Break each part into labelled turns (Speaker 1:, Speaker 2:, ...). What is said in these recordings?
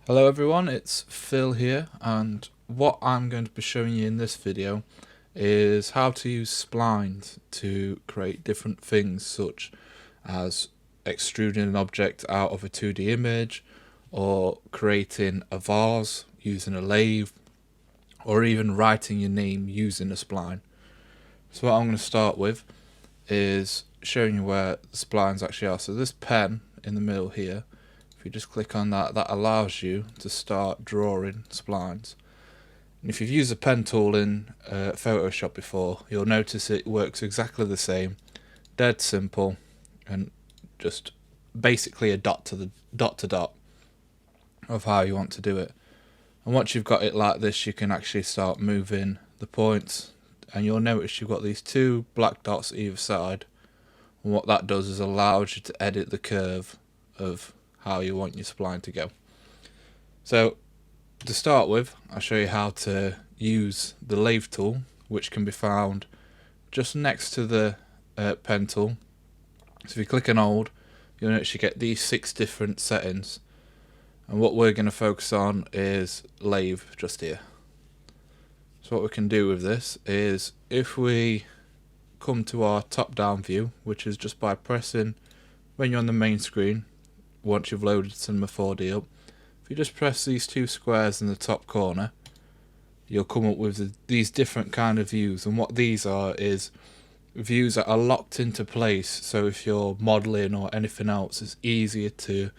Speaker 1: Hello everyone, it's Phil here, and what I'm going to be showing you in this video is how to use splines to create different things such as extruding an object out of a 2D image, or creating a vase using a lathe, or even writing your name using a spline. So what I'm going to start with is showing you where the splines actually are. So this pen in the middle here, if you just click on that, that allows you to start drawing splines. And if you've used the pen tool in Photoshop before, you'll notice it works exactly the same, dead simple, and just basically a dot to dot of how you want to do it. And once you've got it like this, you can actually start moving the points, and you'll notice you've got these two black dots either side, and what that does is allows you to edit the curve of how you want your spline to go. So to start with, I'll show you how to use the lathe tool, which can be found just next to the pen tool. So if you click on hold, you'll notice you get these 6 different settings, and what we're going to focus on is lathe just here. So what we can do with this is, if we come to our top down view, which is just by pressing when you're on the main screen, once you've loaded Cinema4D up, if you just press these 2 squares in the top corner, you'll come up with these different kind of views. And what these are is views that are locked into place, so if you're modeling or anything else, it's easier to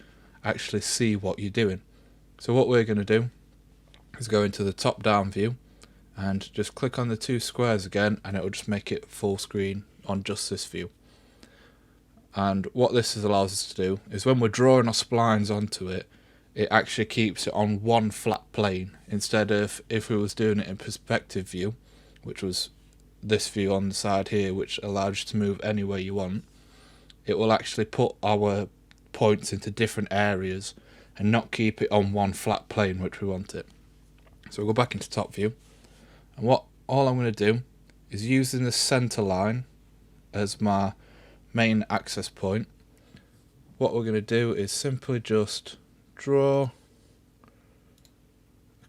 Speaker 1: actually see what you're doing. So what we're going to do is go into the top down view and just click on the 2 squares again, and it will just make it full screen on just this view. And what this allows us to do is, when we're drawing our splines onto it, it actually keeps it on one flat plane, instead of if we was doing it in perspective view, which was this view on the side here, which allows you to move anywhere you want. It will actually put our points into different areas and not keep it on one flat plane, which we want it. So we'll go back into top view, and all I'm going to do is, using the center line as my main access point, what we're going to do is simply just draw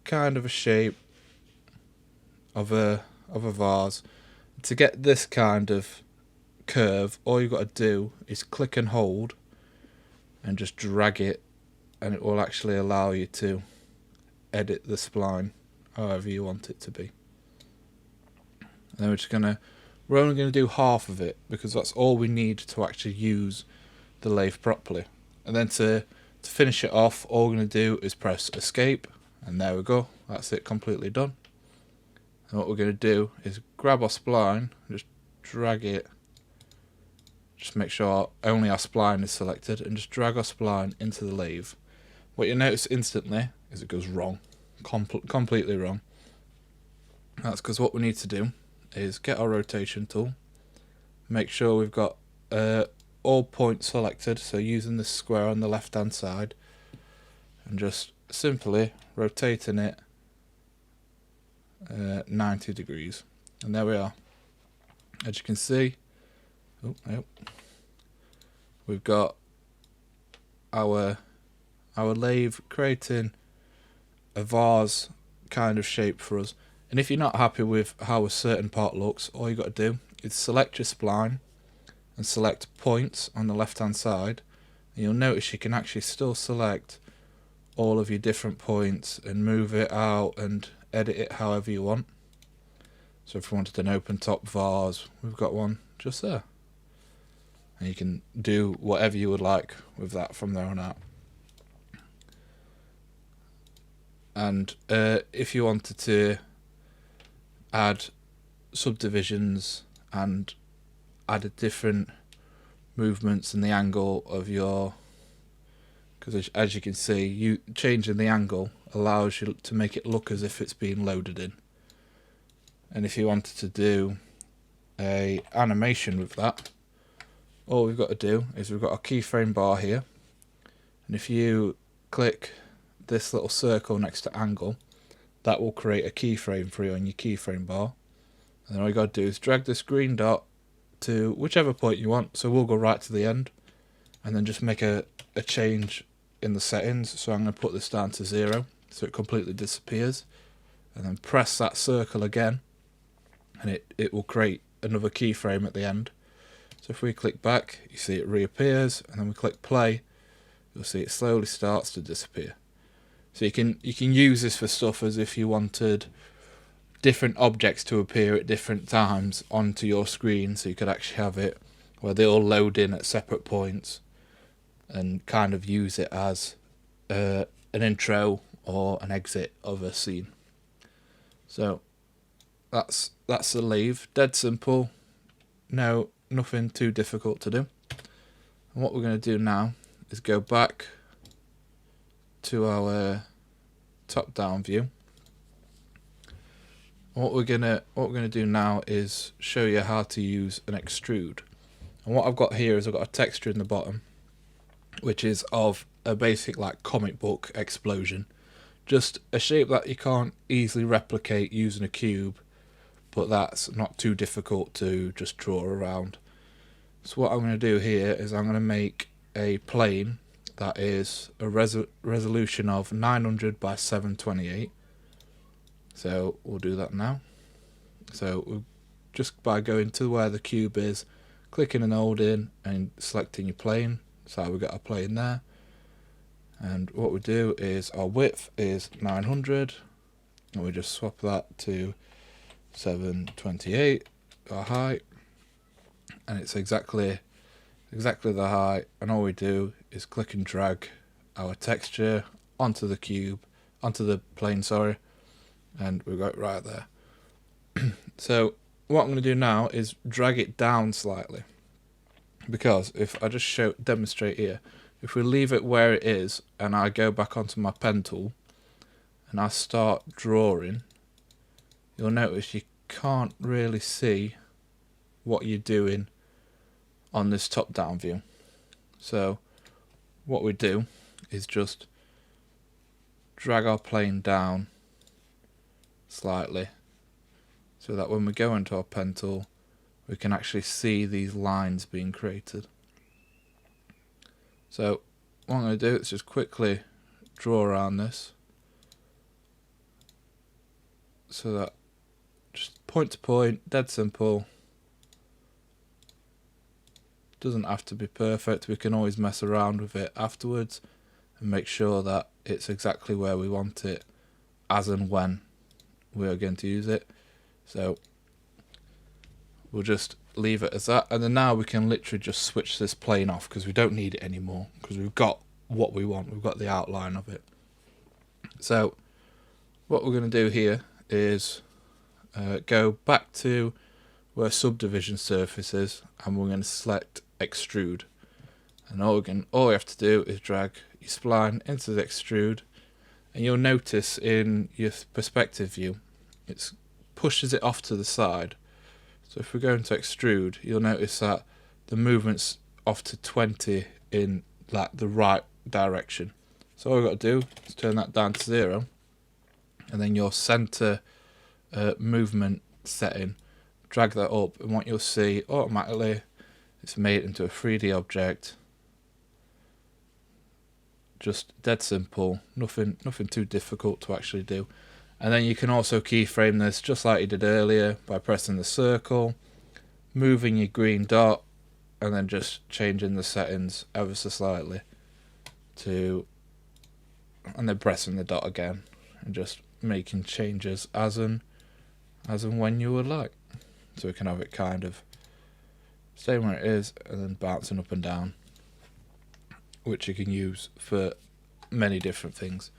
Speaker 1: kind of a shape of a vase. To get this kind of curve, all you've got to do is click and hold and just drag it, and it will actually allow you to edit the spline however you want it to be. And then we're only going to do half of it, because that's all we need to actually use the lathe properly. And then to finish it off, all we're going to do is press escape, and there we go, that's it, completely done. And what we're going to do is grab our spline, just drag it, just make sure only our spline is selected, and just drag our spline into the lathe. What you notice instantly is it goes wrong, completely wrong. That's because what we need to do is get our rotation tool, make sure we've got all points selected, so using the square on the left hand side, and just simply rotating it 90 degrees, and there we are. As you can see, we've got our lathe creating a vase kind of shape for us. And if you're not happy with how a certain part looks, all you got to do is select your spline and select points on the left hand side, and you'll notice you can actually still select all of your different points and move it out and edit it however you want. So if you wanted an open top vase, we've got one just there, and you can do whatever you would like with that from there on out. And if you wanted to add subdivisions and added different movements in the angle of your, because as you can see, you changing the angle allows you to make it look as if it's being loaded in. And if you wanted to do a animation with that, all we've got to do is, we've got a keyframe bar here, and if you click this little circle next to angle, that will create a keyframe for you on your keyframe bar. And then all you got to do is drag this green dot to whichever point you want, so we'll go right to the end, and then just make a change in the settings, so I'm going to put this down to 0 so it completely disappears, and then press that circle again and it will create another keyframe at the end. So if we click back, you see it reappears, and then we click play, you'll see it slowly starts to disappear. So you can use this for stuff as if you wanted different objects to appear at different times onto your screen, so you could actually have it where they all load in at separate points and kind of use it as an intro or an exit of a scene. So that's the leave. Dead simple. No, nothing too difficult to do. And what we're going to do now is go back to our top-down view. What we're gonna do now is show you how to use an extrude. And what I've got here is I've got a texture in the bottom, which is of a basic like comic book explosion. Just a shape that you can't easily replicate using a cube, but that's not too difficult to just draw around. So what I'm going to do here is I'm going to make a plane that is a resolution of 900 by 728. So we'll do that now. So we'll, just by going to where the cube is, clicking and holding and selecting your plane. So we've got our plane there. And what we do is our width is 900, and we just swap that to 728, our height, and it's exactly the height. And all we do is click and drag our texture onto the cube, onto the plane, sorry, and we've got it right there. So what I'm going to do now is drag it down slightly, because if I just demonstrate here, if we leave it where it is and I go back onto my pen tool and I start drawing, you'll notice you can't really see what you're doing on this top down view. So what we do is just drag our plane down slightly so that when we go into our pen tool we can actually see these lines being created. So what I'm going to do is just quickly draw around this so that just point to point, dead simple. Doesn't have to be perfect, we can always mess around with it afterwards and make sure that it's exactly where we want it as and when we are going to use it. So we'll just leave it as that, and then now we can literally just switch this plane off because we don't need it anymore, because we've got what we want, we've got the outline of it. So what we're going to do here is go back to where subdivision surface is, and we're going to select extrude, and all we have to do is drag your spline into the extrude, and you'll notice in your perspective view it pushes it off to the side. So if we go into extrude, you'll notice that the movement's off to 20 in like the right direction. So all we've got to do is turn that down to 0, and then your center movement setting, drag that up, and what you'll see automatically, it's made into a 3D object. Just dead simple, nothing too difficult to actually do. And then you can also keyframe this just like you did earlier by pressing the circle, moving your green dot, and then just changing the settings ever so slightly to, and then pressing the dot again and just making changes as and when you would like. So we can have it kind of staying where it is and then bouncing up and down, which you can use for many different things.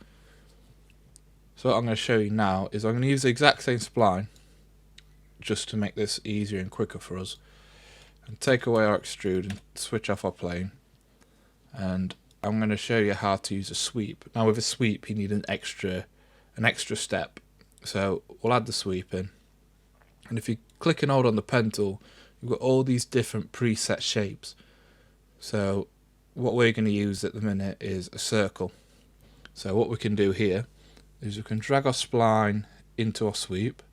Speaker 1: So what I'm going to show you now is I'm going to use the exact same spline just to make this easier and quicker for us, and take away our extrude and switch off our plane, and I'm going to show you how to use a sweep. Now with a sweep you need an extra step, so we'll add the sweep in, and if you click and hold on the pen tool you've got all these different preset shapes. So what we're going to use at the minute is a circle. So what we can do here is we can drag our spline into our sweep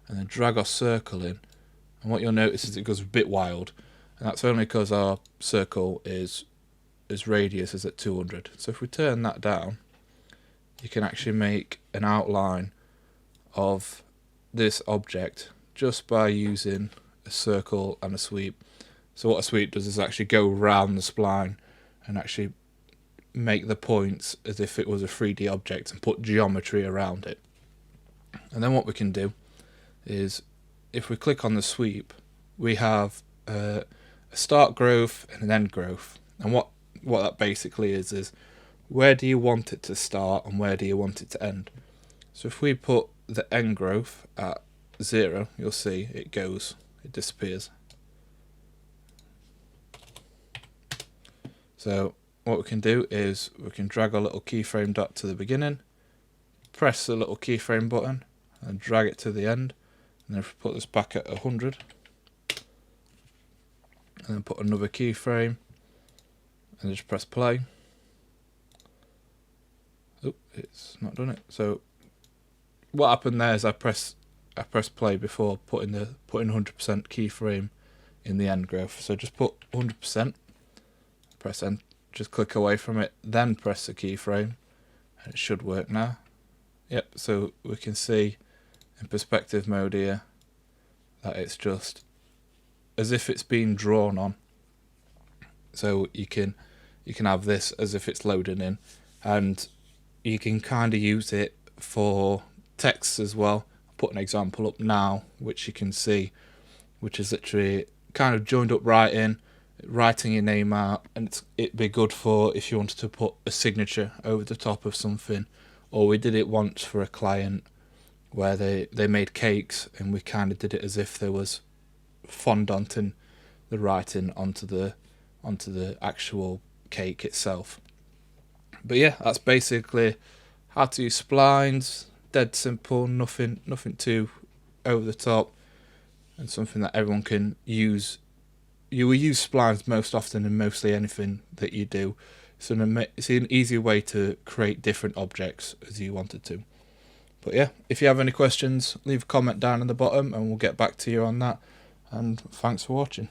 Speaker 1: and then drag our circle in, and what you'll notice is it goes a bit wild, and that's only because our circle is as radius is at 200. So if we turn that down, you can actually make an outline of this object just by using a circle and a sweep. So what a sweep does is actually go around the spline and actually make the points as if it was a 3D object and put geometry around it. And then what we can do is, if we click on the sweep, we have a start growth and an end growth. And what that basically is where do you want it to start and where do you want it to end. So if we put the end growth at 0, you'll see it disappears. So what we can do is we can drag our little keyframe dot to the beginning, press the little keyframe button and drag it to the end, and then if we put this back at 100 and then put another keyframe and just press play. Oh, it's not done it. So what happened there is I pressed play before putting 100% keyframe in the end growth. So just put 100%, press end, just click away from it, then press the keyframe, and it should work now. Yep, so we can see in perspective mode here that it's just as if it's been drawn on. So you can have this as if it's loading in, and you can kind of use it for text as well. I'll put an example up now which you can see, which is literally kind of joined up writing your name out, and it'd be good for if you wanted to put a signature over the top of something. Or we did it once for a client where they made cakes, and we kind of did it as if there was fondanting the writing onto the actual cake itself. But yeah, that's basically how to use splines. Dead simple, nothing too over the top, and something that everyone can use. You will use splines most often in mostly anything that you do. So it's an easy way to create different objects as you wanted to. But yeah, if you have any questions, leave a comment down in the bottom and we'll get back to you on that. And thanks for watching.